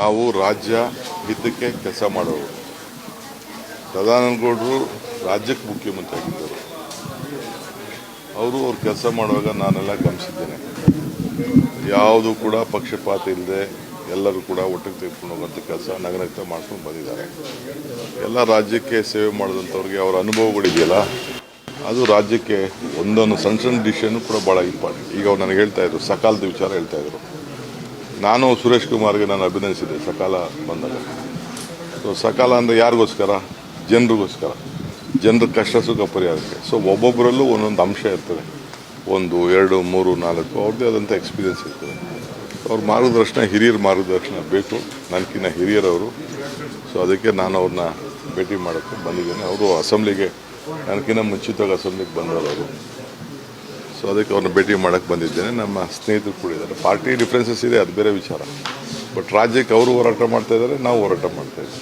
ನಾವು ರಾಜ್ಯ ಹಿತಕ್ಕೆ ಕೆಲಸ ಮಾಡೋರು. ಸದಾನಂದಗೌಡರು ರಾಜ್ಯಕ್ಕೆ ಮುಖ್ಯಮಂತ್ರಿ ಆಗಿದ್ದರು. ಅವ್ರ ಕೆಲಸ ಮಾಡುವಾಗ ನಾನೆಲ್ಲ ಗಮನಿಸಿದ್ದೇನೆ. ಯಾವುದು ಕೂಡ ಪಕ್ಷಪಾತ ಇಲ್ಲದೆ ಎಲ್ಲರೂ ಕೂಡ ಒಟ್ಟಿಗೆ ತೆಗೆದುಕೊಂಡು ಹೋಗುವಂಥ ಕೆಲಸ ನಗನಗ್ತಾ ಮಾಡ್ಕೊಂಡು ಬಂದಿದ್ದಾರೆ. ಎಲ್ಲ ರಾಜ್ಯಕ್ಕೆ ಸೇವೆ ಮಾಡಿದಂಥವ್ರಿಗೆ ಅವರ ಅನುಭವಗಳಿದೆಯಲ್ಲ, ಅದು ರಾಜ್ಯಕ್ಕೆ ಒಂದೊಂದು ಸಣ್ಣ ಸಣ್ಣ ಡಿಸಿಷನ್ ಕೂಡ ಭಾಳ ಇಂಪಾರ್ಟೆಂಟ್. ಈಗ ಅವ್ರು ನನಗೆ ಹೇಳ್ತಾ ಇದ್ರು, ಸಕಾಲದ ವಿಚಾರ ಹೇಳ್ತಾ ಇದ್ರು. ನಾನು ಸುರೇಶ್ ಕುಮಾರ್ಗೆ ನಾನು ಅಭಿನಂದಿಸಿದೆ ಸಕಾಲ ಬಂದಾಗ. ಸೊ ಸಕಾಲ ಅಂದರೆ ಯಾರಿಗೋಸ್ಕರ? ಜನರಿಗೋಸ್ಕರ, ಜನರ ಕಷ್ಟ ಸುಖ ಪರಿಹಾರಕ್ಕೆ. ಸೊ ಒಬ್ಬೊಬ್ಬರಲ್ಲೂ ಒಂದೊಂದು ಅಂಶ ಇರ್ತದೆ, 1, 2, 3, 4 ಅವ್ರದ್ದೇ ಆದಂಥ ಎಕ್ಸ್ಪೀರಿಯೆನ್ಸ್ ಇರ್ತದೆ. ಅವ್ರ ಮಾರ್ಗದರ್ಶನ, ಹಿರಿಯರ ಮಾರ್ಗದರ್ಶನ ಬೇಕು. ನನಗಿನ್ನ ಹಿರಿಯರವರು. ಸೊ ಅದಕ್ಕೆ ನಾನು ಅವ್ರನ್ನ ಭೇಟಿ ಮಾಡೋಕ್ಕೆ ಬಂದಿದ್ದೇನೆ. ಅವರು ಅಸೆಂಬ್ಲಿಗೆ ನನಗಿನ್ನ ಮುಂಚಿತವಾಗಿ ಅಸೆಂಬ್ಲಿಗೆ ಬಂದವರು. ಸೊ ಅದಕ್ಕೆ ಅವ್ರನ್ನ ಭೇಟಿ ಮಾಡೋಕ್ಕೆ ಬಂದಿದ್ದೇನೆ. ನಮ್ಮ ಸ್ನೇಹಿತರು ಕೂಡ ಇದ್ದಾರೆ. ಪಾರ್ಟಿ ಡಿಫ್ರೆನ್ಸಸ್ ಇದೆ, ಅದು ಬೇರೆ ವಿಚಾರ. ಬಟ್ ರಾಜ್ಯಕ್ಕೆ ಅವರು ಹೋರಾಟ ಮಾಡ್ತಾ ಇದ್ದಾರೆ, ನಾವು ಹೋರಾಟ ಮಾಡ್ತಾ ಇದ್ದೀವಿ.